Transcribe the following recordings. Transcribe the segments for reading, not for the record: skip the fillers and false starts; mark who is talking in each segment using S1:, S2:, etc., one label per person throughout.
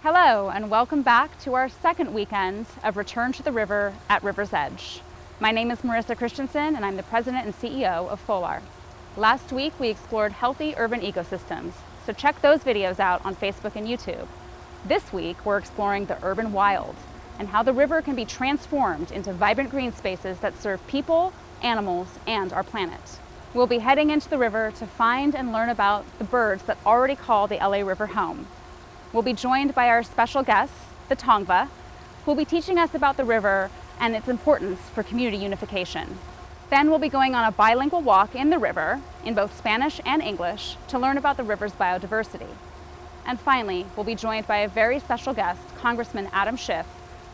S1: Hello, and welcome back to our second weekend of Return to the River at River's Edge. My name is Marissa Christensen, and I'm the president and CEO of FoLAR. Last week, we explored healthy urban ecosystems, so check those videos out on Facebook and YouTube. This week, we're exploring the urban wild and how the river can be transformed into vibrant green spaces that serve people, animals, and our planet. We'll be heading into the river to find and learn about the birds that already call the LA River home. We'll be joined by our special guests, the Tongva, who will be teaching us about the river and its importance for community unification. Then we'll be going on a bilingual walk in the river, in both Spanish and English, to learn about the river's biodiversity. And finally, we'll be joined by a very special guest, Congressman Adam Schiff,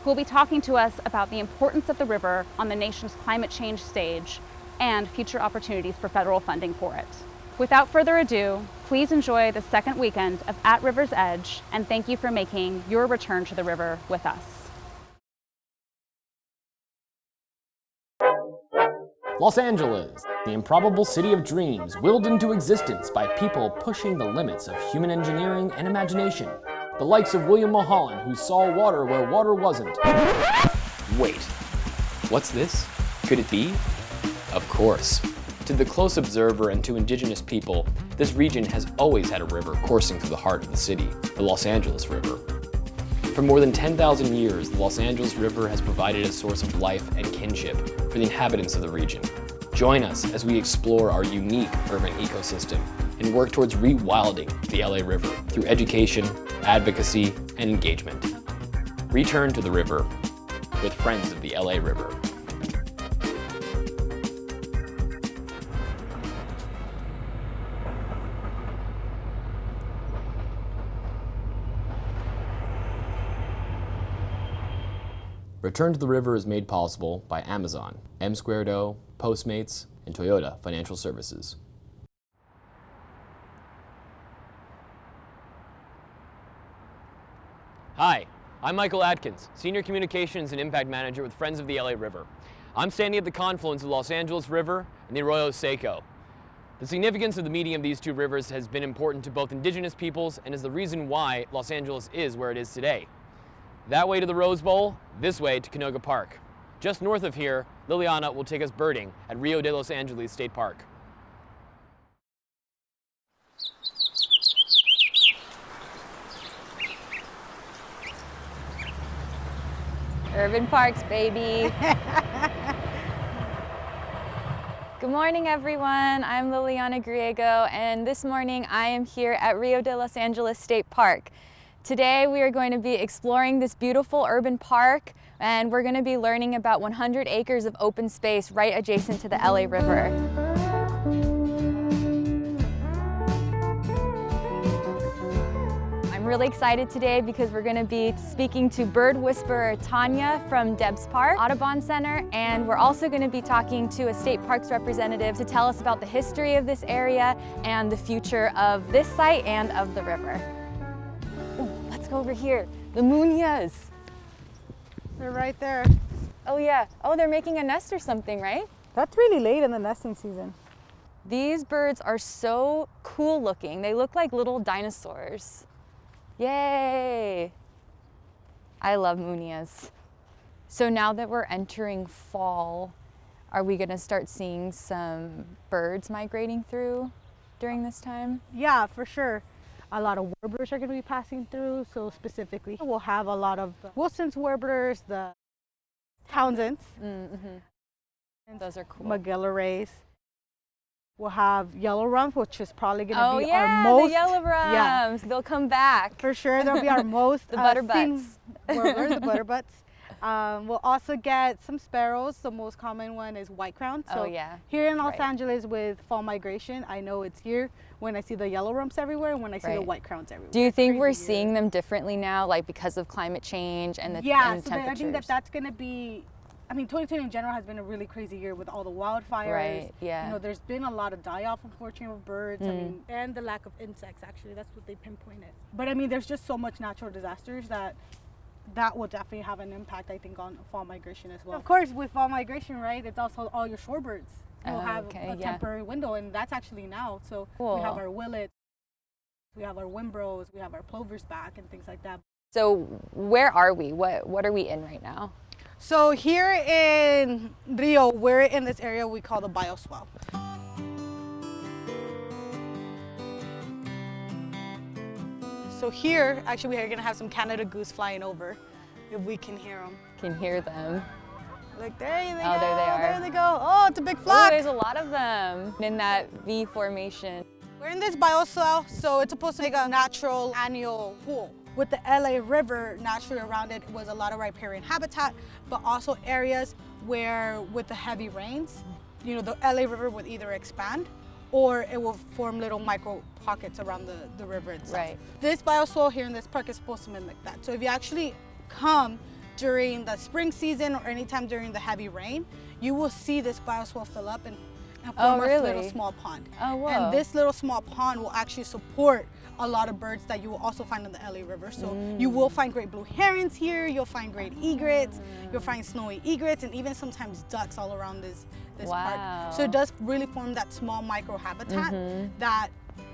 S1: who will be talking to us about the importance of the river on the nation's climate change stage and future opportunities for federal funding for it. Without further ado, please enjoy the second weekend of At River's Edge, and thank you for making your return to the river with us.
S2: Los Angeles, the improbable city of dreams willed into existence by people pushing the limits of human engineering and imagination. The likes of William Mulholland, who saw water where water wasn't. Wait, what's this? Could it be? Of course. To the close observer and to Indigenous people, this region has always had a river coursing through the heart of the city, the Los Angeles River. For more than 10,000 years, the Los Angeles River has provided a source of life and kinship for the inhabitants of the region. Join us as we explore our unique urban ecosystem and work towards rewilding the LA River through education, advocacy, and engagement. Return to the river with Friends of the LA River. Return to the River is made possible by Amazon, M2O, Postmates, and Toyota Financial Services. Hi, I'm Michael Atkins, Senior Communications and Impact Manager with Friends of the LA River. I'm standing at the confluence of the Los Angeles River and the Arroyo Seco. The significance of the meeting of these two rivers has been important to both Indigenous peoples and is the reason why Los Angeles is where it is today. That way to the Rose Bowl, this way to Canoga Park. Just north of here, Liliana will take us birding at Rio de Los Angeles State Park.
S3: Urban parks, baby. Good morning, everyone. I'm Liliana Griego, and this morning I am here at Rio de Los Angeles State Park. Today we are going to be exploring this beautiful urban park, and we're going to be learning about 100 acres of open space right adjacent to the LA River. I'm really excited today because we're going to be speaking to bird whisperer Tanya from Debs Park Audubon Center, and we're also going to be talking to a state parks representative to tell us about the history of this area and the future of this site and of the river. Let's go over here. The Munias.
S4: They're right there.
S3: Oh yeah. Oh, they're making a nest or something, right?
S4: That's really late in the nesting season.
S3: These birds are so cool looking. They look like little dinosaurs. Yay! I love Munias. So now that we're entering fall, are we gonna start seeing some birds migrating through during this time?
S4: Yeah, for sure. A lot of warblers are going to be passing through. So specifically, we'll have a lot of Wilson's warblers, the Townsends,
S3: Those are cool.
S4: Magilla rays. We'll have yellow rums, which is probably going to be
S3: yeah,
S4: our most.
S3: the yellow rums.
S4: Yeah,
S3: They'll come back.
S4: for sure. They'll be our most
S3: The butterbutts.
S4: warbler, the butterbutts. We'll also get some sparrows. The most common one is white crowned. So here in Los Angeles with fall migration, I know it's here when I see the yellow rumps everywhere and when I see the white crowns everywhere.
S3: Do you think we're seeing them differently now, like because of climate change and the and
S4: so
S3: temperatures?
S4: I think that's going to be, I mean, 2020 in general has been a really crazy year with all the wildfires.
S3: Right, yeah.
S4: You know, there's been a lot of die-off, unfortunately, of birds. I mean, and the lack of insects, actually. That's what they pinpointed. But I mean, there's just so much natural disasters that will definitely have an impact, I think, on fall migration as well. Of course, with fall migration, right, it's also all your shorebirds will have a temporary window, and that's actually now. So we have our willets, we have our windrows, we have our plovers back and things like that.
S3: So where are we? What are we in right now?
S4: So here in Rio, we're in this area we call the bioswale. So here, actually, we're gonna have some Canada goose flying over, if we can hear them.
S3: Can hear them.
S4: Look, there they go.
S3: Oh, there they are.
S4: There they go. Oh, it's a big
S3: Oh,
S4: flock.
S3: there's a lot of them in that V formation.
S4: We're in this bioswale, so it's supposed to make a natural annual pool. With the LA River, naturally around it was a lot of riparian habitat, but also areas where with the heavy rains, you know, the LA River would either expand or it will form little micro pockets around the river itself.
S3: Right.
S4: This bioswale here in this park is supposed to mimic that. So if you actually come during the spring season or anytime during the heavy rain, you will see this bioswale fill up and form a little small pond.
S3: Oh, whoa.
S4: And this little small pond will actually support a lot of birds that you will also find in the LA River. So you will find great blue herons here, you'll find great egrets, you'll find snowy egrets, and even sometimes ducks all around this park. So it does really form that small micro habitat that,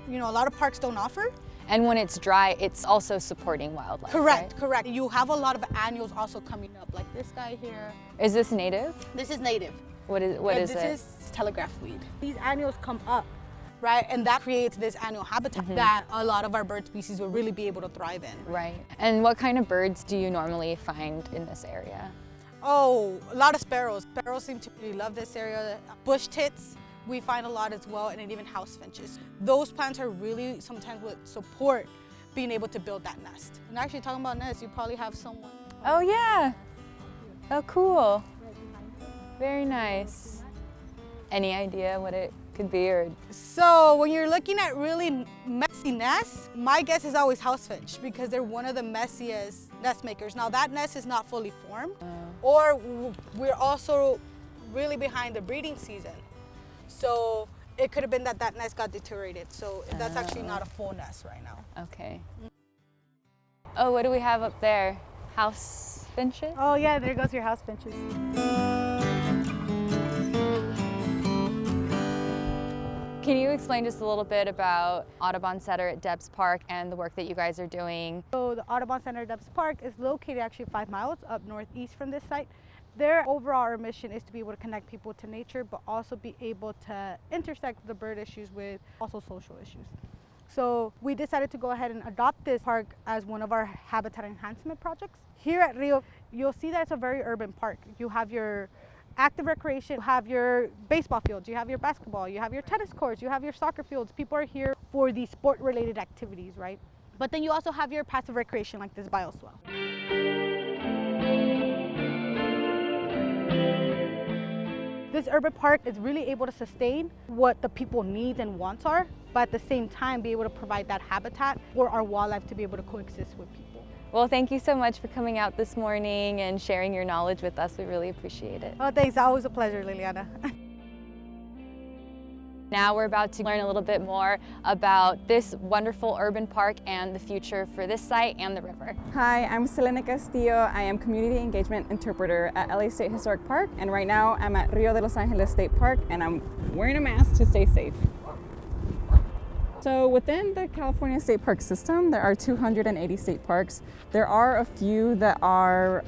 S4: you know, a lot of parks don't offer.
S3: And when it's dry, it's also supporting wildlife.
S4: Correct,
S3: right?
S4: correct. You have a lot of annuals also coming up, like this guy here.
S3: Is this native?
S4: This is native.
S3: What is it?
S4: This is telegraph weed. These annuals come up, right? And that creates this annual habitat that a lot of our bird species will really be able to thrive in.
S3: Right. And what kind of birds do you normally find in this area?
S4: Oh, a lot of sparrows. Sparrows seem to really love this area. Bush tits, we find a lot as well, and even house finches. Those plants are really sometimes what support being able to build that nest. And actually talking about nests, you probably have someone.
S3: Oh yeah. Oh cool. Very nice. Any idea what it could be? Or
S4: So when you're looking at really messy nests, my guess is always house finch because they're one of the messiest nest makers. Now that nest is not fully formed, or we're also really behind the breeding season. So it could have been that that nest got deteriorated. So that's actually not a full nest right now.
S3: okay. Oh, what do we have up there? House finches?
S4: Oh yeah, there goes your house finches.
S3: Can you explain just a little bit about Audubon Center at Debs Park and the work that you guys are doing?
S4: So the Audubon Center at Debs Park is located actually 5 miles up northeast from this site. Their overall mission is to be able to connect people to nature, but also be able to intersect the bird issues with also social issues. So we decided to go ahead and adopt this park as one of our habitat enhancement projects. Here at Rio, you'll see that it's a very urban park. You have your active recreation, you have your baseball fields, you have your basketball, you have your tennis courts, you have your soccer fields. People are here for these sport-related activities, right? But then you also have your passive recreation like this bioswale. This urban park is really able to sustain what the people needs and wants are, but at the same time be able to provide that habitat for our wildlife to be able to coexist with people.
S3: Well, thank you so much for coming out this morning and sharing your knowledge with us. We really appreciate it.
S4: Oh, thanks. Always a pleasure, Liliana.
S3: Now we're about to learn a little bit more about this wonderful urban park and the future for this site and the river.
S5: Hi, I'm Selena Castillo. I am Community Engagement Interpreter at LA State Historic Park, and right now I'm at Rio de Los Angeles State Park, and I'm wearing a mask to stay safe. So within the California State Park system, there are 280 state parks. There are a few that are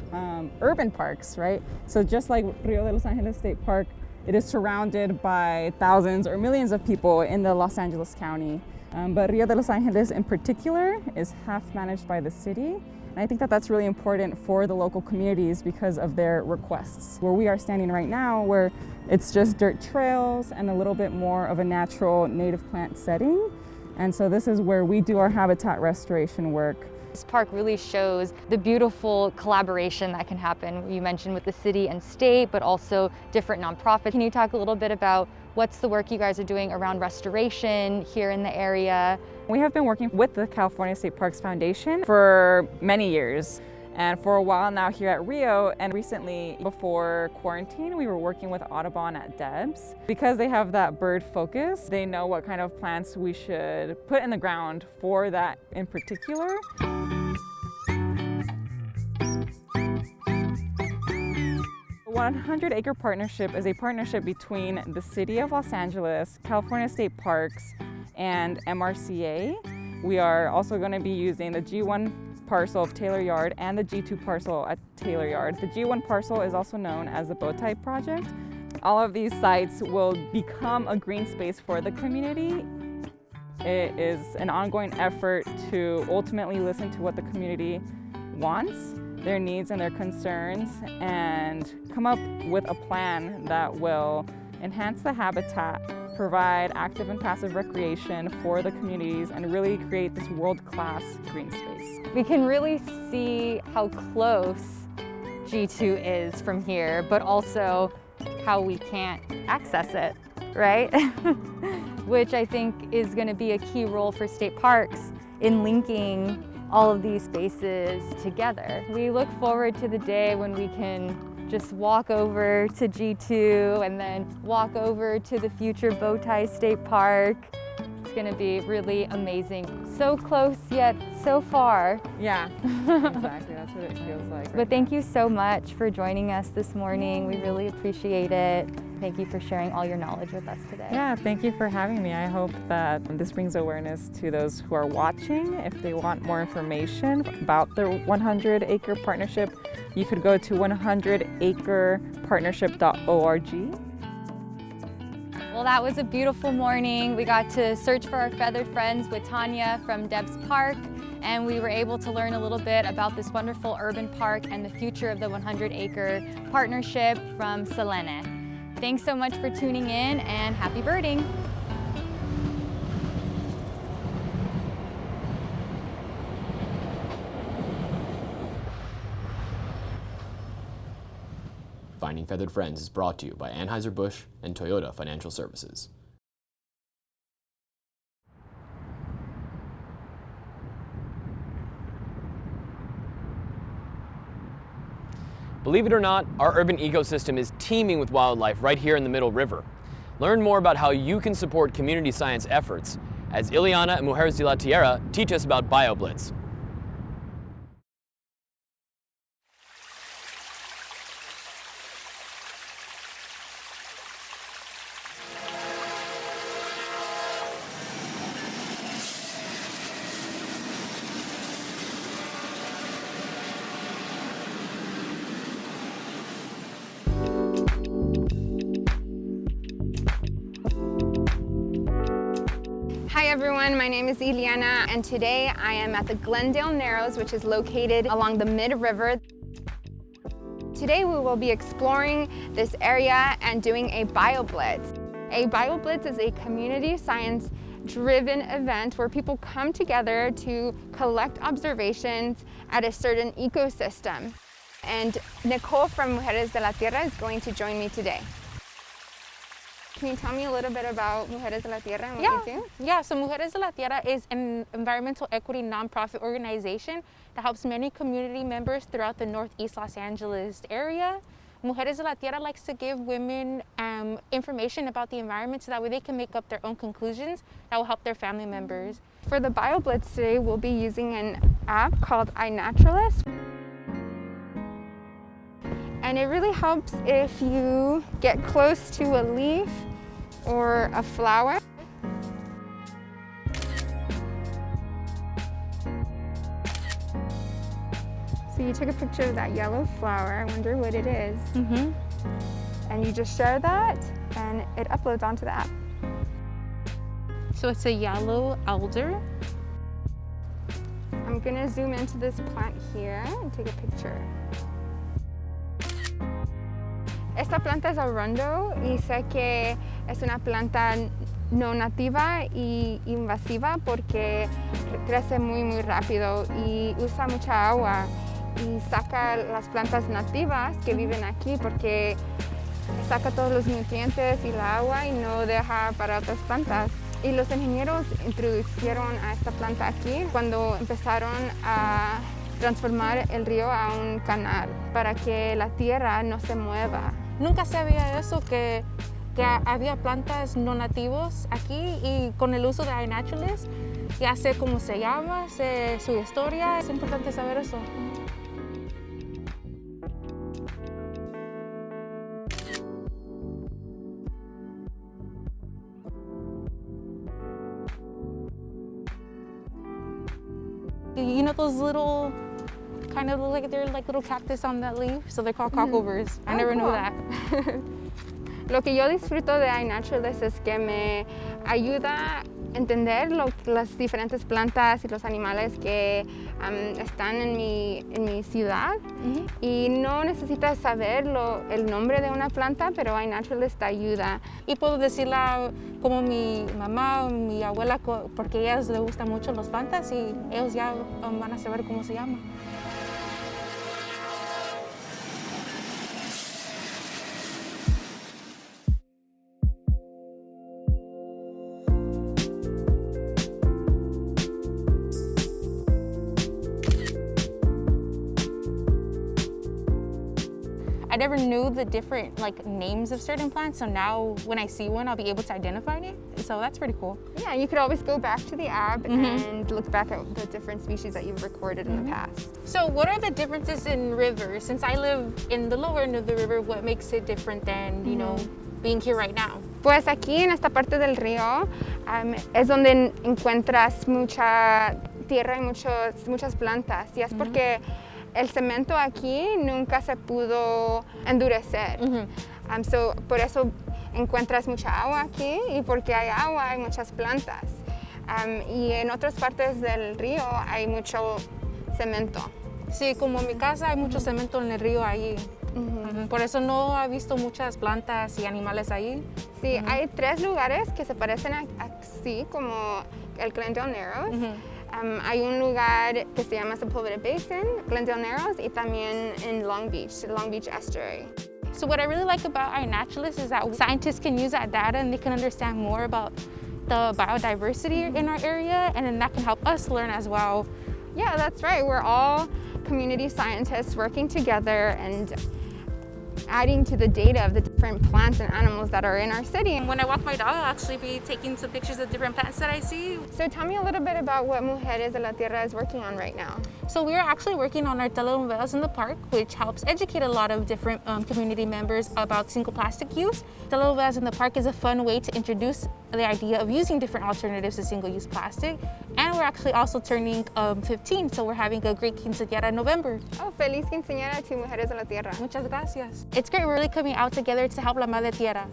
S5: urban parks, right? So just like Rio de Los Angeles State Park, it is surrounded by thousands or millions of people in the Los Angeles County. But Rio de Los Angeles in particular is half managed by the city. And I think that that's really important for the local communities because of their requests. Where we are standing right now, where it's just dirt trails and a little bit more of a natural native plant setting. And so this is where we do our habitat restoration work.
S3: This park really shows the beautiful collaboration that can happen. You mentioned with the city and state, but also different nonprofits. Can you talk a little bit about what's the work you guys are doing around restoration here in the area?
S5: We have been working with the California State Parks Foundation for many years. And for a while now here at Rio, and recently before quarantine, we were working with Audubon at Debs. Because they have that bird focus, they know what kind of plants we should put in the ground for that in particular. The 100-acre partnership is a partnership between the City of Los Angeles, California State Parks, and MRCA. We are also going to be using the G1 parcel of Taylor Yard and the G2 parcel at Taylor Yard. The G1 parcel is also known as the Bowtie Project. All of these sites will become a green space for the community. It is an ongoing effort to ultimately listen to what the community wants, their needs and their concerns, and come up with a plan that will enhance the habitat, provide active and passive recreation for the communities, and really create this world-class green space.
S3: We can really see how close G2 is from here, but also how we can't access it, right? Which I think is going to be a key role for state parks in linking all of these spaces together. We look forward to the day when we can just walk over to G2 and then walk over to the future Bowtie State Park. It's gonna be really amazing. So close yet so far.
S5: Yeah, exactly, that's what it feels like.
S3: But thank you so much for joining us this morning. We really appreciate it. Thank you for sharing all your knowledge with us today.
S5: Yeah, thank you for having me. I hope that this brings awareness to those who are watching. If they want more information about the 100-acre partnership, you could go to 100acrepartnership.org.
S3: Well, that was a beautiful morning. We got to search for our feathered friends with Tanya from Debs Park, and we were able to learn a little bit about this wonderful urban park and the future of the 100-acre partnership from Selene. Thanks so much for tuning in, and happy birding.
S2: Finding Feathered Friends is brought to you by Anheuser-Busch and Toyota Financial Services. Believe it or not, our urban ecosystem is teeming with wildlife right here in the Middle River. Learn more about how you can support community science efforts as Ileana and Mujeres de la Tierra teach us about BioBlitz.
S6: Hi everyone, my name is Ileana, and today I am at the Glendale Narrows, which is located along the mid-river. Today we will be exploring this area and doing a BioBlitz. A BioBlitz is a community science driven event where people come together to collect observations at a certain ecosystem. And Nicole from Mujeres de la Tierra is going to join me today. Can you tell me a little bit about Mujeres de la Tierra and what you do?
S7: Yeah, so Mujeres de la Tierra is an environmental equity nonprofit organization that helps many community members throughout the Northeast Los Angeles area. Mujeres de la Tierra likes to give women information about the environment so that way they can make up their own conclusions that will help their family members.
S6: For the BioBlitz today, we'll be using an app called iNaturalist. And it really helps if you get close to a leaf or a flower. So you took a picture of that yellow flower. I wonder what it is. And you just share that and it uploads onto the app.
S7: So it's a yellow alder.
S6: I'm gonna zoom into this plant here and take a picture. Esta planta es arundo y sé que es una planta no nativa y invasiva porque crece muy rápido y usa mucha agua y saca las plantas nativas que viven aquí porque saca todos los nutrientes y la agua y no deja para otras plantas. Y los ingenieros introdujeron a esta planta aquí cuando empezaron a transformar el río a un canal para que la tierra no se mueva.
S7: Nunca sabía eso, que había plantas no nativos aquí, y con el uso de iNaturalist ya sé cómo se llama, sé su historia. Es importante saber eso. You know those little, kind of look like they're like little cactus on that leaf? So they're called cockleburrs. I never knew that.
S6: Lo que yo disfruto de iNaturalist es que me ayuda a entender las diferentes plantas y los animales que están en mi ciudad. Y no necesitas saber el nombre de una planta, pero iNaturalist te ayuda.
S7: Y puedo decirla como mi mamá o mi abuela, porque a ellas les gustan mucho las plantas y ellos ya van a saber cómo se llama. I never knew the different names of certain plants, so now when I see one, I'll be able to identify it. So that's pretty cool.
S6: Yeah, you could always go back to the app and look back at the different species that you've recorded in the past.
S7: So what are the differences in rivers? Since I live in the lower end of the river, what makes it different than, you know, being here right now?
S6: Pues aquí en esta parte del río es donde encuentras mucha tierra y muchas plantas, y es porque el cemento aquí nunca se pudo endurecer. So, por eso encuentras mucha agua aquí, y porque hay agua hay muchas plantas. Y en otras partes del río hay mucho cemento.
S7: Sí, como en mi casa hay mucho cemento en el río ahí. Por eso no he visto muchas plantas y animales ahí.
S6: Sí, hay 3 lugares que se parecen así como el Glendale Narrows. Hay un lugar que se llama Sepulveda Basin, Glendale Narrows, y también en Long Beach Estuary.
S7: So what I really like about iNaturalist is that scientists can use that data and they can understand more about the biodiversity in our area, and then that can help us learn as well.
S6: Yeah, that's right. We're all community scientists working together and adding to the data of the different plants and animals that are in our city.
S7: When I walk my dog, I'll actually be taking some pictures of different plants that I see.
S6: So tell me a little bit about what Mujeres de la Tierra is working on right now.
S7: So we are actually working on our telenovelas in the park, which helps educate a lot of different community members about single plastic use. Telenovelas in the park is a fun way to introduce the idea of using different alternatives to single-use plastic. And we're actually also turning 15, so we're having a great quinceañera in November.
S6: Oh, feliz quinceañera to Mujeres de la Tierra.
S7: Muchas gracias. It's great, we're really coming out together to help La Madre Tierra.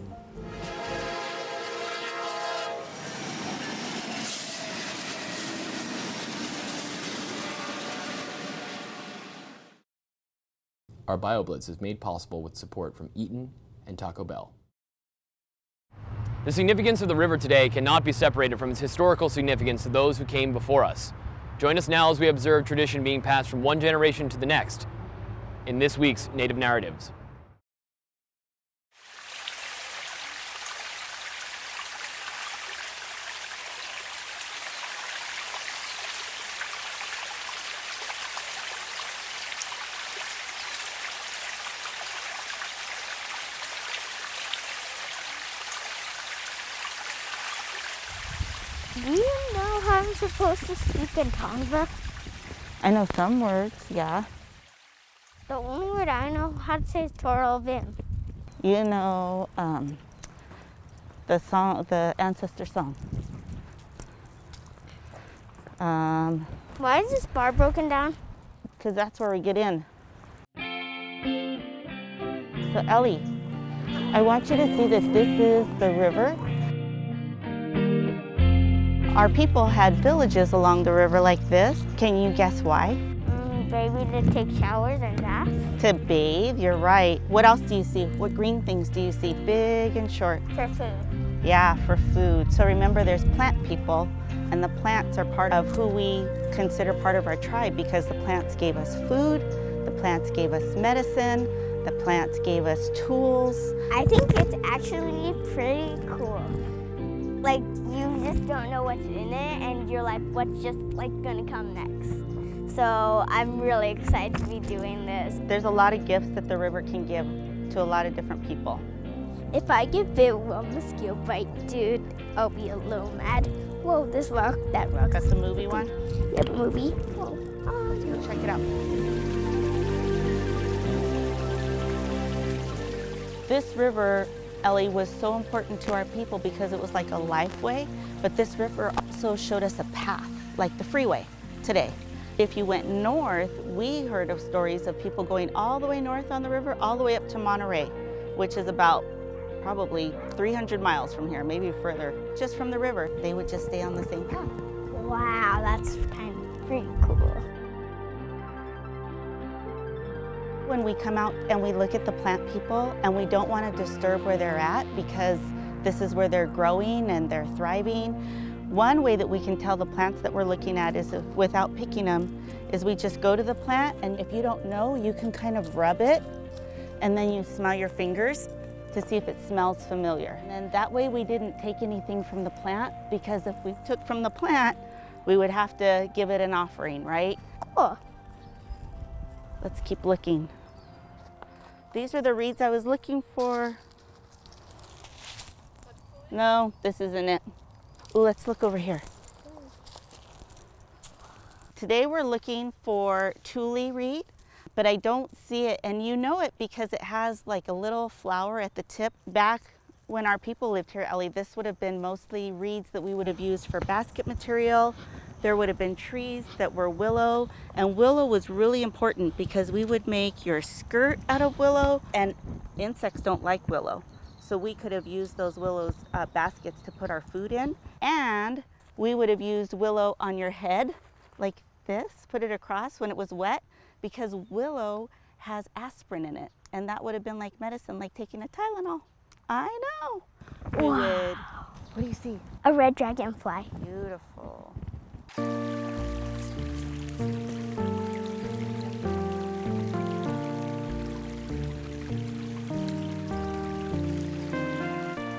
S2: Our BioBlitz is made possible with support from Eaton and Taco Bell. The significance of the river today cannot be separated from its historical significance to those who came before us. Join us now as we observe tradition being passed from one generation to the next in this week's Native Narratives.
S8: Do you know how I'm supposed to speak in Tongva?
S9: I know some words, yeah.
S8: The only word I know how to say is Toro Vim.
S9: You know the song, the ancestor song.
S8: Why is this bar broken down?
S9: Because that's where we get in. So Ellie, I want you to see this. This is the river. Our people had villages along the river like this. Can you guess why?
S8: Maybe to take showers and baths.
S9: To bathe, you're right. What else do you see? What green things do you see? Big and short.
S8: For food.
S9: Yeah, for food. So remember, there's plant people, and the plants are part of who we consider part of our tribe, because the plants gave us food, the plants gave us medicine, the plants gave us tools.
S8: I think it's actually pretty cool. Like, you just don't know what's in it, and you're like, what's just like gonna come next? So I'm really excited to be doing this.
S9: There's a lot of gifts that the river can give to a lot of different people.
S8: If I get bit with a mosquito bite, dude, I'll be a little mad. Whoa, this rock, that rock.
S9: That's the movie one?
S8: Yep, movie. Whoa. Oh,
S9: Go check it out. This river, Ellie, was so important to our people because it was like a life way, but this river also showed us a path, like the freeway today. If you went north, we heard of stories of people going all the way north on the river, all the way up to Monterey, which is about probably 300 miles from here, maybe further, just from the river. They would just stay on the same path.
S8: Wow, that's kind of pretty cool.
S9: When we come out and we look at the plant people and we don't want to disturb where they're at because this is where they're growing and they're thriving, one way that we can tell the plants that we're looking at is without picking them, is we just go to the plant, and if you don't know, you can kind of rub it and then you smell your fingers to see if it smells familiar. And that way we didn't take anything from the plant, because if we took from the plant, we would have to give it an offering, right?
S8: Cool.
S9: Let's keep looking. These are the reeds I was looking for. No, this isn't it. Ooh, let's look over here. Today we're looking for Tule reed, but I don't see it, and you know it because it has like a little flower at the tip. Back when our people lived here, Ellie, this would have been mostly reeds that we would have used for basket material. There would have been trees that were willow, and willow was really important because we would make your skirt out of willow, and insects don't like willow. So we could have used those willows baskets to put our food in, and we would have used willow on your head like this, put it across when it was wet, because willow has aspirin in it, and that would have been like medicine, like taking a Tylenol. I know.
S8: Wow.
S9: What do you see?
S8: A red dragonfly.
S9: Beautiful.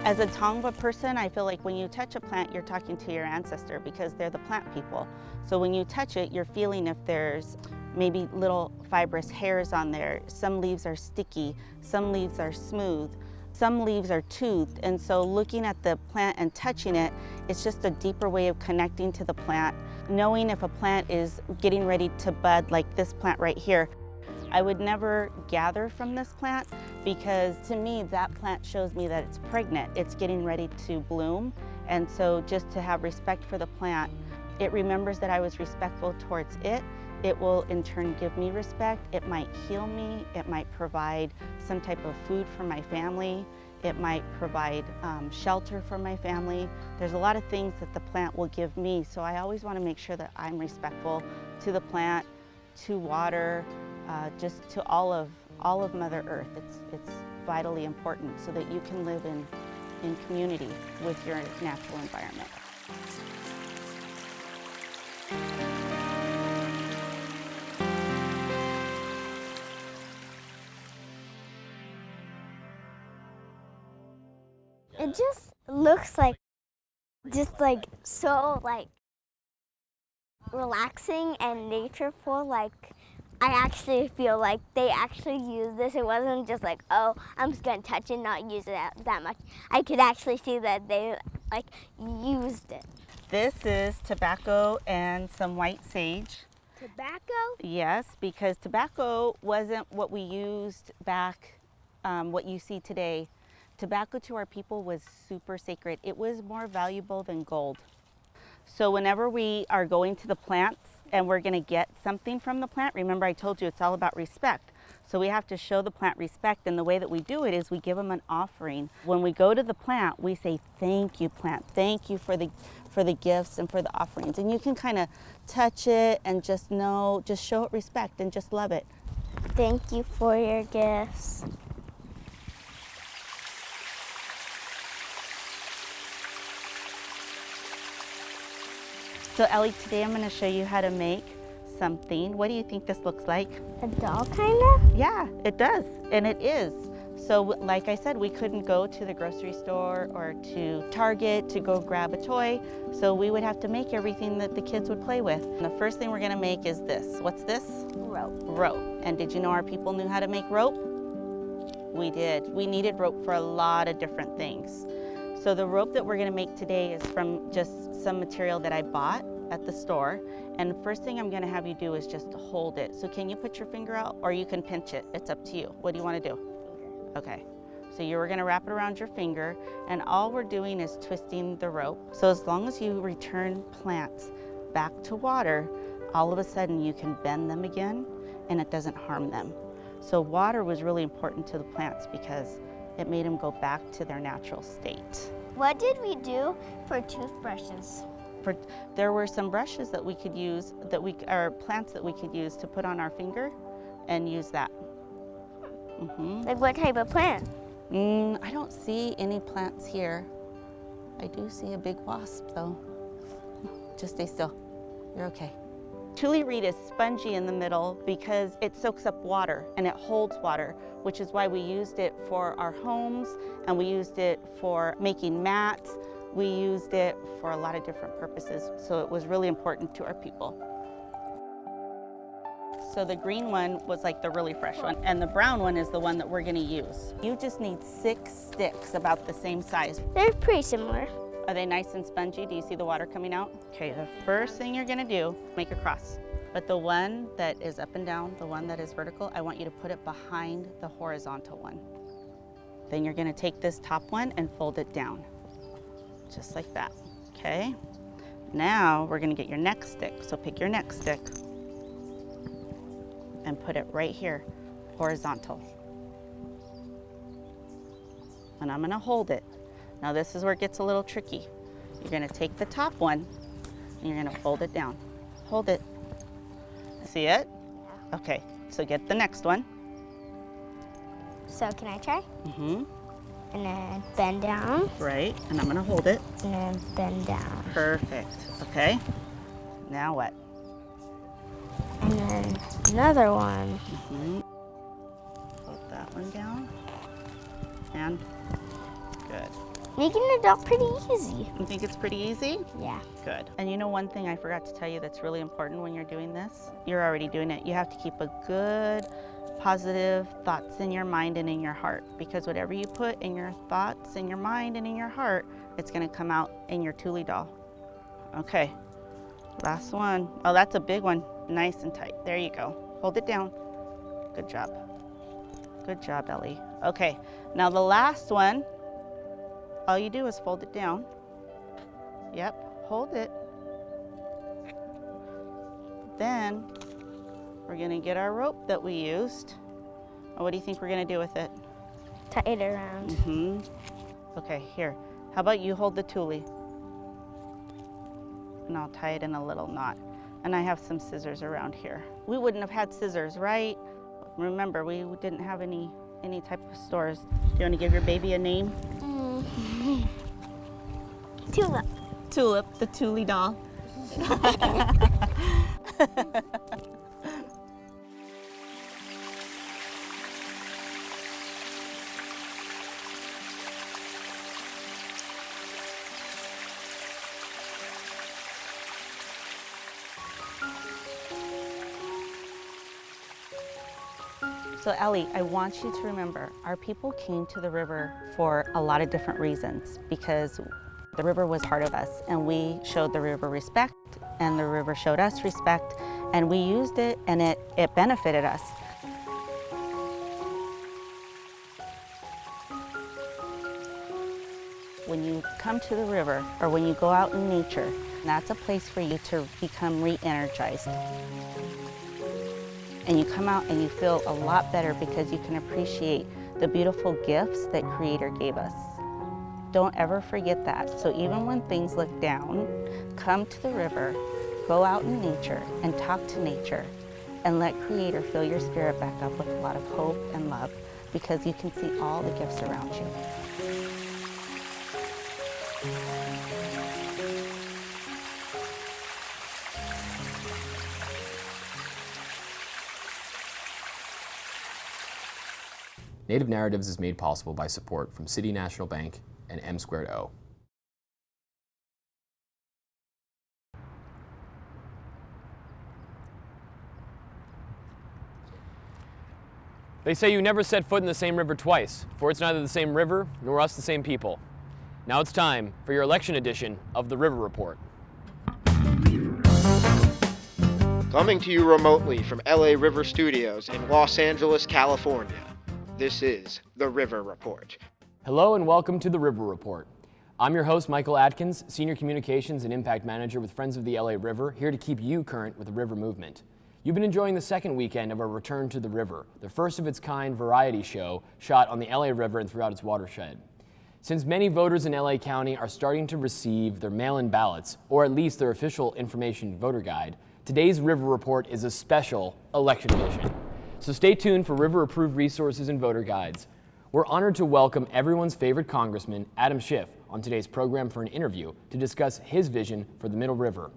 S9: As a Tongva person, I feel like when you touch a plant, you're talking to your ancestor because they're the plant people. So when you touch it, you're feeling if there's maybe little fibrous hairs on there. Some leaves are sticky, some leaves are smooth, some leaves are toothed. And so looking at the plant and touching it, it's just a deeper way of connecting to the plant. Knowing if a plant is getting ready to bud, like this plant right here, I would never gather from this plant because to me that plant shows me that it's pregnant. It's getting ready to bloom, and so just to have respect for the plant, it remembers that I was respectful towards it. It will in turn give me respect. It might heal me. It might provide some type of food for my family. It might provide shelter for my family. There's a lot of things that the plant will give me, so I always want to make sure that I'm respectful to the plant, to water, just to all of Mother Earth. It's vitally important so that you can live in community with your natural environment.
S8: It just looks like, so relaxing and natureful. Like, I actually feel like they actually use this. It wasn't just like, oh, I'm just gonna touch it and not use it that much. I could actually see that they used it.
S9: This is tobacco and some white sage.
S8: Tobacco?
S9: Yes, because tobacco wasn't what we used back, what you see today. Tobacco to our people was super sacred. It was more valuable than gold. So whenever we are going to the plants and we're gonna get something from the plant, remember I told you it's all about respect. So we have to show the plant respect, and the way that we do it is we give them an offering. When we go to the plant, we say, thank you, plant. Thank you for the gifts and for the offerings. And you can kind of touch it and just show it respect and just love it.
S8: Thank you for your gifts.
S9: So Ellie, today I'm going to show you how to make something. What do you think this looks like?
S8: A doll, kind of?
S9: Yeah, it does, and it is. So like I said, we couldn't go to the grocery store or to Target to go grab a toy, so we would have to make everything that the kids would play with. And the first thing we're going to make is this. What's this?
S8: Rope.
S9: Rope. And did you know our people knew how to make rope? We did. We needed rope for a lot of different things. So the rope that we're going to make today is from just some material that I bought at the store. And the first thing I'm going to have you do is just hold it. So can you put your finger out, or you can pinch it? It's up to you. What do you want to do? Finger. Okay. So you're going to wrap it around your finger, and all we're doing is twisting the rope. So as long as you return plants back to water, all of a sudden you can bend them again and it doesn't harm them. So water was really important to the plants because it made them go back to their natural state.
S8: What did we do for toothbrushes?
S9: There were some brushes that we could use, or plants that we could use to put on our finger and use that.
S8: Like what type of plant?
S9: I don't see any plants here. I do see a big wasp though. Just stay still, you're okay. Tule reed is spongy in the middle because it soaks up water and it holds water, which is why we used it for our homes and we used it for making mats. We used it for a lot of different purposes, so it was really important to our people. So the green one was like the really fresh one, and the brown one is the one that we're gonna use. You just need 6 sticks about the same size.
S8: They're pretty similar.
S9: Are they nice and spongy? Do you see the water coming out? Okay, the first thing you're gonna do, make a cross. But the one that is up and down, the one that is vertical, I want you to put it behind the horizontal one. Then you're gonna take this top one and fold it down. Just like that, okay? Now we're gonna get your next stick. So pick your next stick and put it right here, horizontal. And I'm gonna hold it. Now this is where it gets a little tricky. You're gonna take the top one and you're gonna fold it down. Hold it. See it? Okay, so get the next one.
S8: So can I try?
S9: Mm-hmm.
S8: And then bend down.
S9: Right, and I'm gonna hold it.
S8: And then bend down.
S9: Perfect, okay. Now what?
S8: And then another one.
S9: Mm-hmm. Put that one down. And good.
S8: Making it up pretty easy.
S9: You think it's pretty easy?
S8: Yeah.
S9: Good. And you know one thing I forgot to tell you that's really important when you're doing this? You're already doing it. You have to keep a good, positive thoughts in your mind and in your heart, because whatever you put in your thoughts, in your mind, and in your heart, it's gonna come out in your Tule doll. Okay, last one. Oh, that's a big one. Nice and tight. There you go. Hold it down. Good job. Good job, Ellie. Okay, now the last one, all you do is fold it down. Yep, hold it. Then we're gonna get our rope that we used. Oh, what do you think we're gonna do with it?
S8: Tie it around.
S9: Mm-hmm. Okay, here. How about you hold the Tule? And I'll tie it in a little knot. And I have some scissors around here. We wouldn't have had scissors, right? Remember, we didn't have any type of stores. You wanna give your baby a name?
S8: Tulip.
S9: Tulip, the Tule doll. So Ellie, I want you to remember, our people came to the river for a lot of different reasons, because the river was part of us, and we showed the river respect, and the river showed us respect, and we used it, and it benefited us. When you come to the river, or when you go out in nature, that's a place for you to become re-energized. And you come out and you feel a lot better because you can appreciate the beautiful gifts that Creator gave us. Don't ever forget that. So even when things look down, come to the river, go out in nature and talk to nature, and let Creator fill your spirit back up with a lot of hope and love, because you can see all the gifts around you.
S2: Native Narratives is made possible by support from City National Bank and M²O. They say you never set foot in the same river twice, for it's neither the same river nor us the same people. Now it's time for your election edition of the River Report.
S10: Coming to you remotely from LA River Studios in Los Angeles, California. This is the River Report.
S2: Hello and welcome to the River Report. I'm your host, Michael Atkins, Senior Communications and Impact Manager with Friends of the LA River, here to keep you current with the river movement. You've been enjoying the second weekend of our Return to the River, the first of its kind variety show shot on the LA River and throughout its watershed. Since many voters in LA County are starting to receive their mail-in ballots, or at least their official information voter guide, today's River Report is a special election edition. So stay tuned for River-approved resources and voter guides. We're honored to welcome everyone's favorite Congressman, Adam Schiff, on today's program for an interview to discuss his vision for the Middle River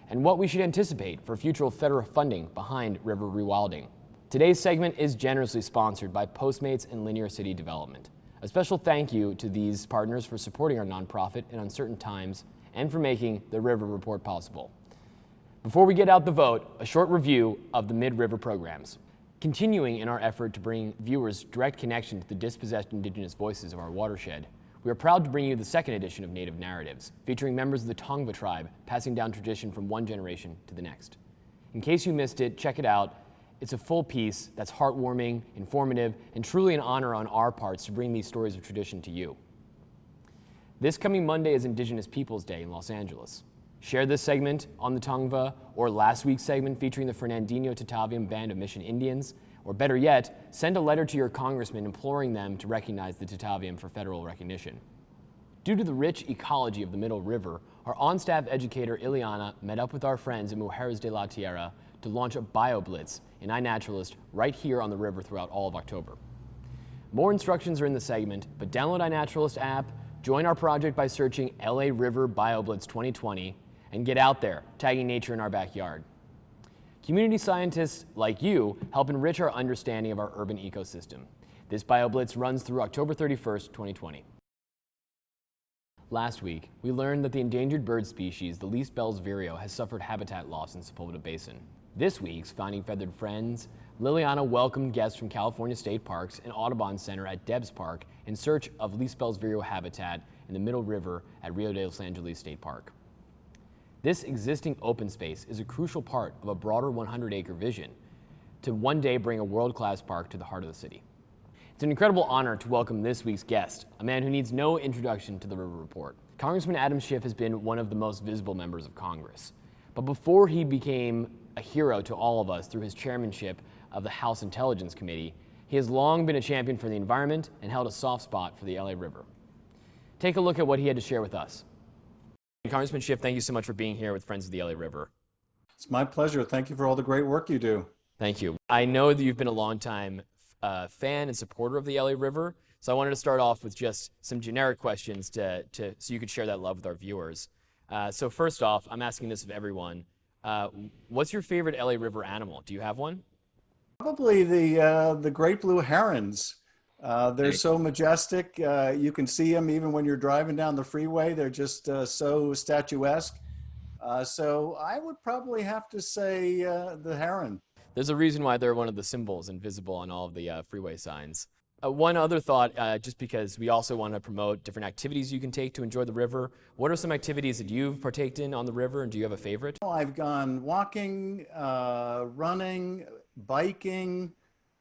S2: and what we should anticipate for future federal funding behind river rewilding. Today's segment is generously sponsored by Postmates and Linear City Development. A special thank you to these partners for supporting our nonprofit in uncertain times and for making the River Report possible. Before we get out the vote, a short review of the Mid-River programs. Continuing in our effort to bring viewers direct connection to the dispossessed Indigenous voices of our watershed, we are proud to bring you the second edition of Native Narratives, featuring members of the Tongva tribe passing down tradition from one generation to the next. In case you missed it, check it out. It's a full piece that's heartwarming, informative, and truly an honor on our parts to bring these stories of tradition to you. This coming Monday is Indigenous Peoples Day in Los Angeles. Share this segment on the Tongva, or last week's segment featuring the Fernandinho Tataviam Band of Mission Indians, or better yet, send a letter to your congressman imploring them to recognize the Tataviam for federal recognition. Due to the rich ecology of the Middle River, our on-staff educator Ileana met up with our friends at Mujeres de la Tierra to launch a BioBlitz in iNaturalist right here on the river throughout all of October. More instructions are in the segment, but download iNaturalist app, join our project by searching LA River BioBlitz 2020, and get out there, tagging nature in our backyard. Community scientists like you help enrich our understanding of our urban ecosystem. This BioBlitz runs through October 31st, 2020. Last week, we learned that the endangered bird species, the least Bell's Vireo, has suffered habitat loss in Sepulveda Basin. This week's Finding Feathered Friends, Liliana welcomed guests from California State Parks and Audubon Center at Debs Park in search of least Bell's Vireo habitat in the Middle River at Rio de Los Angeles State Park. This existing open space is a crucial part of a broader 100-acre vision to one day bring a world-class park to the heart of the city. It's an incredible honor to welcome this week's guest, a man who needs no introduction to the River Report. Congressman Adam Schiff has been one of the most visible members of Congress. But before he became a hero to all of us through his chairmanship of the House Intelligence Committee, he has long been a champion for the environment and held a soft spot for the LA River. Take a look at what he had to share with us. Congressman Schiff, thank you so much for being here with Friends of the LA River.
S11: It's my pleasure. Thank you for all the great work you do.
S2: Thank you. I know that you've been a longtime fan and supporter of the LA River, so I wanted to start off with just some generic questions so you could share that love with our viewers. So first off, I'm asking this of everyone. What's your favorite LA River animal? Do you have one?
S11: Probably the great blue herons. They're so majestic. You can see them even when you're driving down the freeway. They're just so statuesque. So I would probably have to say the heron.
S2: There's a reason why they're one of the symbols and visible on all of the freeway signs. One other thought, just because we also want to promote different activities you can take to enjoy the river. What are some activities that you've partaked in on the river, and do you have a favorite?
S11: I've gone walking, running, biking,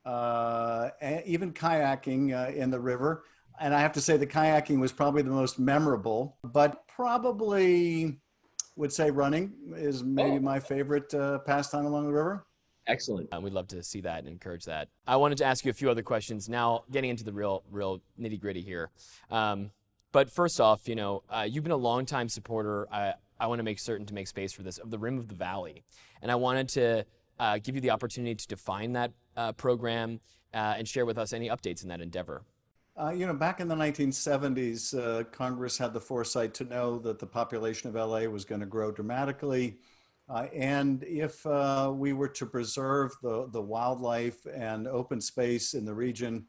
S11: even kayaking in the river. And I have to say the kayaking was probably the most memorable, but probably would say running is maybe my favorite pastime along the river.
S2: Excellent. We'd love to see that and encourage that. I wanted to ask you a few other questions now, getting into the real nitty gritty here. But first off, you've been a longtime supporter. I want to make certain to make space for this, of the Rim of the Valley. And I wanted to give you the opportunity to define that program and share with us any updates in that endeavor.
S11: Back in the 1970s, Congress had the foresight to know that the population of LA was going to grow dramatically. And if we were to preserve the wildlife and open space in the region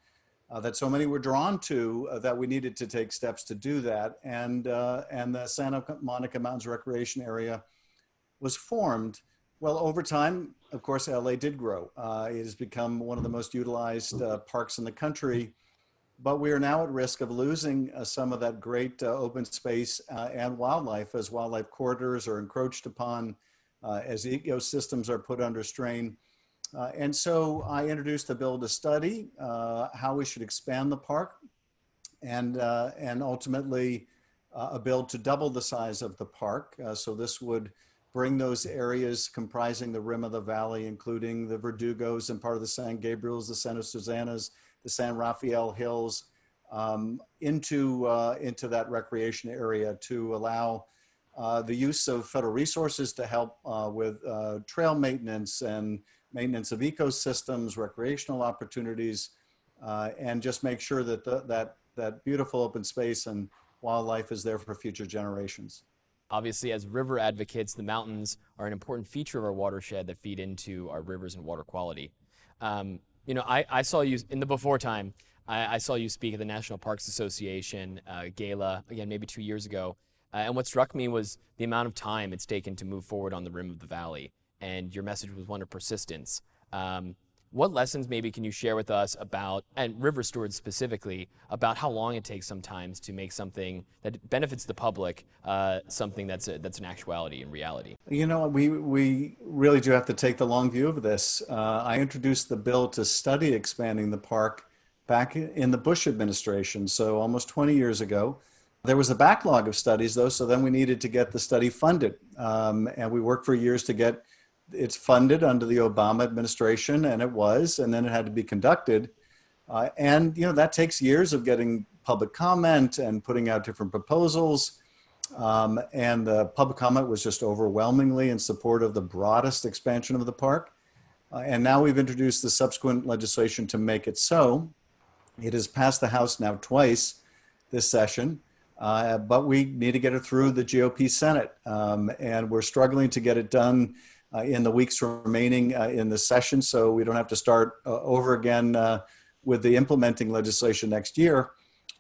S11: that so many were drawn to, that we needed to take steps to do that. And the Santa Monica Mountains Recreation Area was formed. Well, over time, of course, LA did grow. It has become one of the most utilized parks in the country. But we are now at risk of losing some of that great open space and wildlife as wildlife corridors are encroached upon, as ecosystems are put under strain. And so I introduced a bill to study how we should expand the park and ultimately a bill to double the size of the park. So this would bring those areas comprising the rim of the valley, including the Verdugos and part of the San Gabriels, the Santa Susanas, the San Rafael Hills, into that recreation area to allow the use of federal resources to help with trail maintenance and maintenance of ecosystems, recreational opportunities, and just make sure that that beautiful open space and wildlife is there for future generations.
S2: Obviously, as river advocates, the mountains are an important feature of our watershed that feed into our rivers and water quality. You know, I saw you in the before time. I saw you speak at the National Parks Association gala, again, maybe 2 years ago. And what struck me was the amount of time it's taken to move forward on the rim of the valley. And your message was one of persistence. What lessons maybe can you share with us about, and river stewards specifically, about how long it takes sometimes to make something that benefits the public, something that's an actuality and reality?
S11: You know, we really do have to take the long view of this. I introduced the bill to study expanding the park back in the Bush administration, so almost 20 years ago. There was a backlog of studies, though, so then we needed to get the study funded. And we worked for years to get it funded under the Obama administration, and it was, and then it had to be conducted. And, you know, that takes years of getting public comment and putting out different proposals. And the public comment was just overwhelmingly in support of the broadest expansion of the park. And now we've introduced the subsequent legislation to make it so. It has passed the House now twice this session. But we need to get it through the GOP Senate. And we're struggling to get it done in the weeks remaining in the session, so we don't have to start over again with the implementing legislation next year.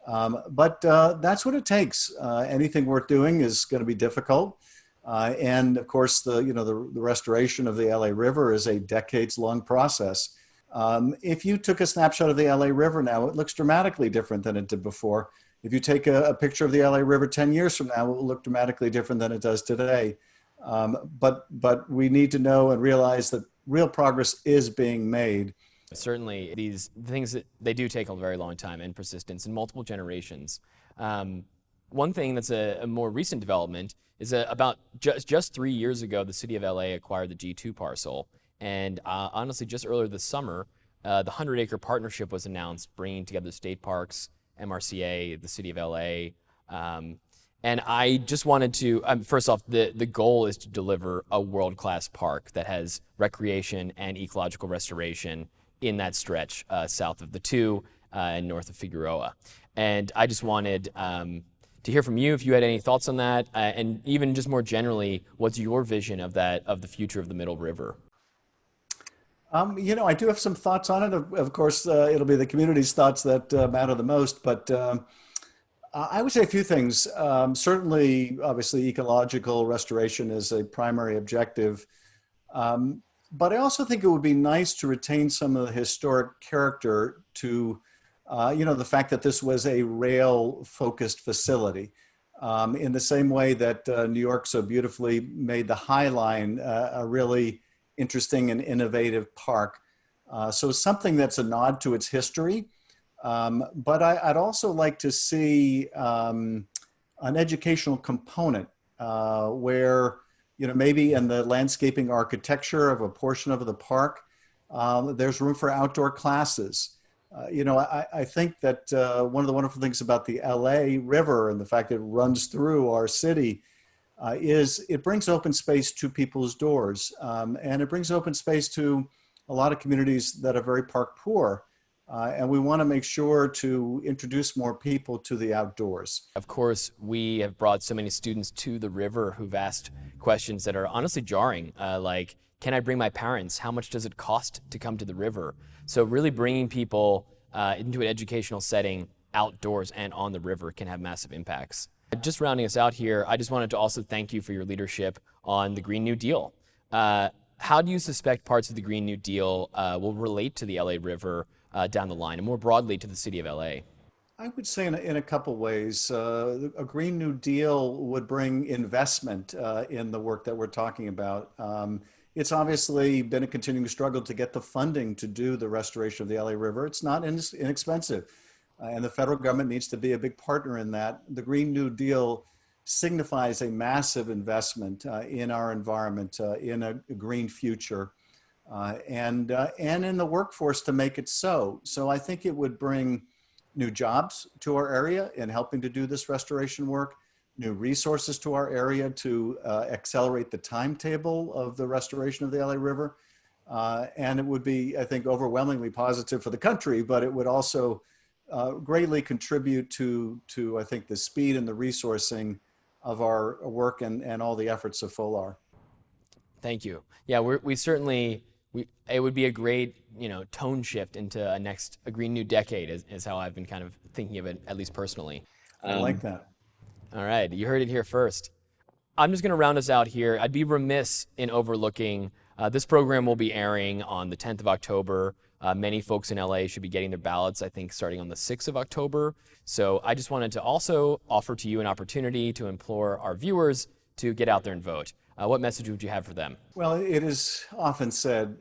S11: But that's what it takes. Anything worth doing is going to be difficult. And of course, the restoration of the LA River is a decades-long process. If you took a snapshot of the LA River now, it looks dramatically different than it did before. If you take a picture of the LA River 10 years from now, it will look dramatically different than it does today. But we need to know and realize that real progress is being made.
S2: Certainly, these things, they do take a very long time and persistence in multiple generations. One thing that's a more recent development is about just 3 years ago, the city of LA acquired the G2 parcel. And honestly, just earlier this summer, the 100-acre partnership was announced, bringing together state parks, MRCA, the city of LA. And I just wanted to, first off, the goal is to deliver a world-class park that has recreation and ecological restoration in that stretch south of the 2 and north of Figueroa. And I just wanted to hear from you if you had any thoughts on that, and even just more generally, what's your vision of the future of the Middle River?
S11: You know, I do have some thoughts on it. Of course, it'll be the community's thoughts that matter the most, but I would say a few things. Certainly, obviously, ecological restoration is a primary objective. But I also think it would be nice to retain some of the historic character to, the fact that this was a rail-focused facility. In the same way that New York so beautifully made the High Line a really interesting and innovative park. So something that's a nod to its history. But I'd also like to see an educational component where, maybe in the landscaping architecture of a portion of the park, there's room for outdoor classes. I think that one of the wonderful things about the LA River and the fact that it runs through our city is it brings open space to people's doors. And it brings open space to a lot of communities that are very park poor. And we want to make sure to introduce more people to the outdoors.
S2: Of course, we have brought so many students to the river who've asked questions that are honestly jarring, like, can I bring my parents? How much does it cost to come to the river? So really bringing people into an educational setting outdoors and on the river can have massive impacts. Just rounding us out here, I just wanted to also thank you for your leadership on the Green New Deal. How do you suspect parts of the Green New Deal will relate to the LA River down the line, and more broadly to the city of LA?
S11: I would say in a couple ways. A Green New Deal would bring investment in the work that we're talking about. It's obviously been a continuing struggle to get the funding to do the restoration of the LA River. It's not inexpensive. And the federal government needs to be a big partner in that. The Green New Deal signifies a massive investment in our environment, in a green future, and in the workforce to make it so. So I think it would bring new jobs to our area in helping to do this restoration work, new resources to our area to accelerate the timetable of the restoration of the LA River. And it would be, I think, overwhelmingly positive for the country, but it would also greatly contribute to, I think, the speed and the resourcing of our work and all the efforts of FoLAR.
S2: Thank you. Yeah, we certainly, it would be a great, tone shift into a Green New Decade is how I've been kind of thinking of it, at least personally.
S11: I like that.
S2: All right, you heard it here first. I'm just going to round us out here. I'd be remiss in overlooking this program will be airing on the 10th of October. Many folks in LA should be getting their ballots, I think, starting on the 6th of October. So I just wanted to also offer to you an opportunity to implore our viewers to get out there and vote. What message would you have for them?
S11: Well, it is often said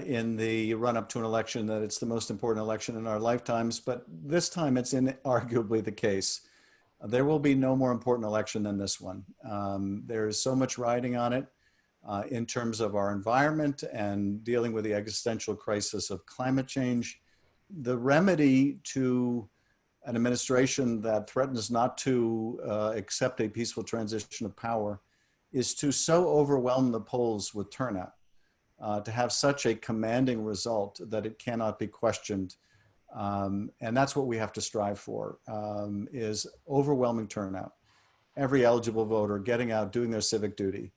S11: in the run-up to an election that it's the most important election in our lifetimes, but this time it's inarguably the case. There will be no more important election than this one. There's so much riding on it in terms of our environment and dealing with the existential crisis of climate change. The remedy to an administration that threatens not to accept a peaceful transition of power is to so overwhelm the polls with turnout, to have such a commanding result that it cannot be questioned. And that's what we have to strive for, is overwhelming turnout. Every eligible voter getting out, doing their civic duty,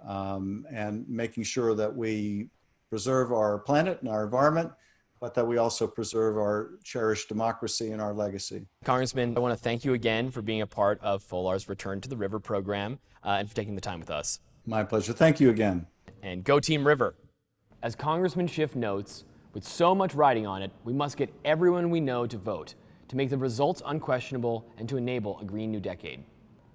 S11: and making sure that we preserve our planet and our environment, but that we also preserve our cherished democracy and our legacy.
S2: Congressman, I want to thank you again for being a part of FoLAR's Return to the River program and for taking the time with us.
S11: My pleasure. Thank you again.
S2: And go Team River. As Congressman Schiff notes, with so much riding on it, we must get everyone we know to vote, to make the results unquestionable and to enable a Green New Decade.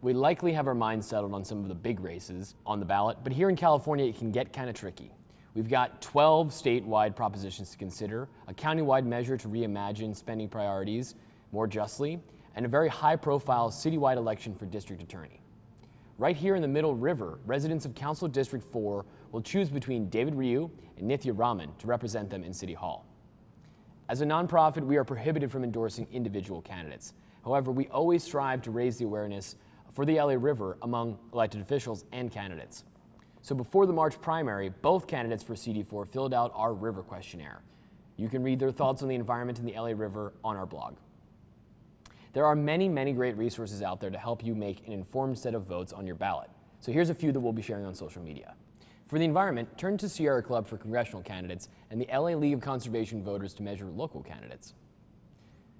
S2: We likely have our minds settled on some of the big races on the ballot, but here in California, it can get kind of tricky. We've got 12 statewide propositions to consider, a countywide measure to reimagine spending priorities more justly, and a very high-profile citywide election for district attorney. Right here in the Middle River, residents of Council District 4 will choose between David Ryu and Nithya Raman to represent them in City Hall. As a nonprofit, we are prohibited from endorsing individual candidates. However, we always strive to raise the awareness for the LA River among elected officials and candidates. So before the March primary, both candidates for CD4 filled out our river questionnaire. You can read their thoughts on the environment in the LA River on our blog. There are many, many great resources out there to help you make an informed set of votes on your ballot. So here's a few that we'll be sharing on social media. For the environment, turn to Sierra Club for congressional candidates and the LA League of Conservation Voters to measure local candidates.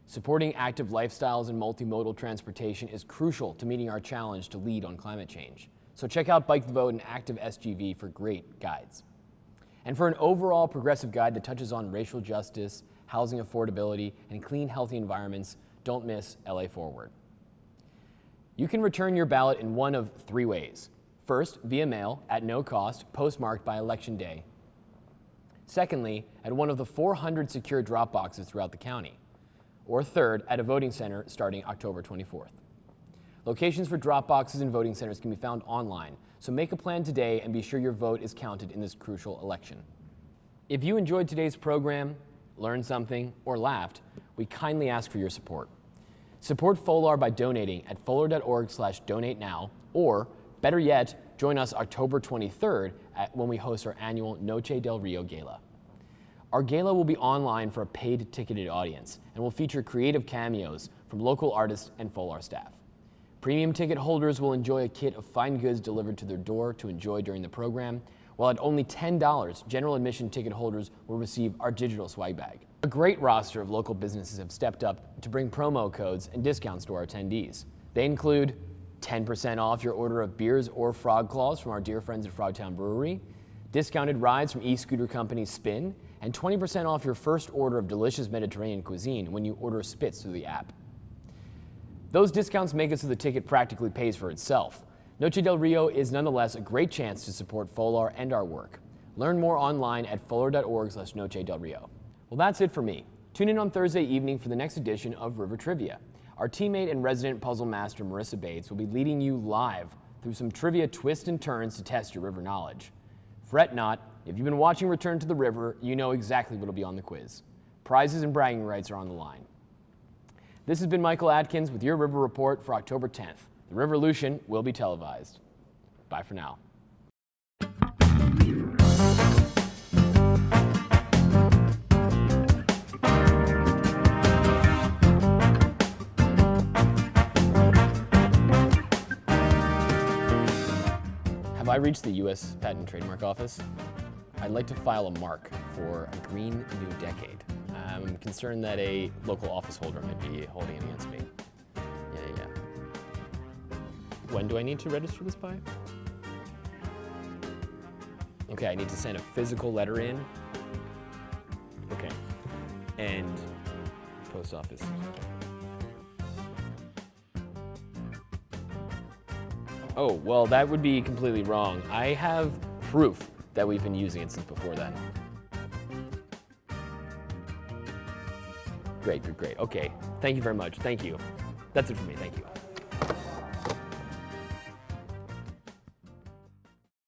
S2: Supporting active lifestyles and multimodal transportation is crucial to meeting our challenge to lead on climate change. So check out Bike the Vote and Active SGV for great guides. And for an overall progressive guide that touches on racial justice, housing affordability, and clean, healthy environments, don't miss LA Forward. You can return your ballot in one of three ways. First, via mail at no cost, postmarked by Election Day. Secondly, at one of the 400 secure drop boxes throughout the county. Or third, at a voting center starting October 24th. Locations for drop boxes and voting centers can be found online, so make a plan today and be sure your vote is counted in this crucial election. If you enjoyed today's program, learned something, or laughed, we kindly ask for your support. Support FoLAR by donating at folar.org/donate now, or better yet, join us October 23rd when we host our annual Noche del Rio Gala. Our gala will be online for a paid ticketed audience and will feature creative cameos from local artists and FoLAR staff. Premium ticket holders will enjoy a kit of fine goods delivered to their door to enjoy during the program, while at only $10, general admission ticket holders will receive our digital swag bag. A great roster of local businesses have stepped up to bring promo codes and discounts to our attendees. They include 10% off your order of beers or frog claws from our dear friends at Frogtown Brewery, discounted rides from e-scooter company Spin, and 20% off your first order of delicious Mediterranean cuisine when you order Spitz through the app. Those discounts make it so the ticket practically pays for itself. Noche del Rio is nonetheless a great chance to support FoLAR and our work. Learn more online at folar.org/Noche del Rio. Well, that's it for me. Tune in on Thursday evening for the next edition of River Trivia. Our teammate and resident puzzle master Marissa Bates will be leading you live through some trivia twists and turns to test your river knowledge. Fret not, if you've been watching Return to the River, you know exactly what will be on the quiz. Prizes and bragging rights are on the line. This has been Michael Atkins with your River Report for October 10th. The Riverlution will be televised. Bye for now. Have I reached the U.S. Patent and Trademark Office? I'd like to file a mark for a green new decade. I'm concerned that a local office holder might be holding it against me. Yeah. When do I need to register this by? Okay, I need to send a physical letter in. Okay, and post office. Oh, well, that would be completely wrong. I have proof that we've been using it since before then. Great. Okay, thank you very much. Thank you. That's it for me, thank you.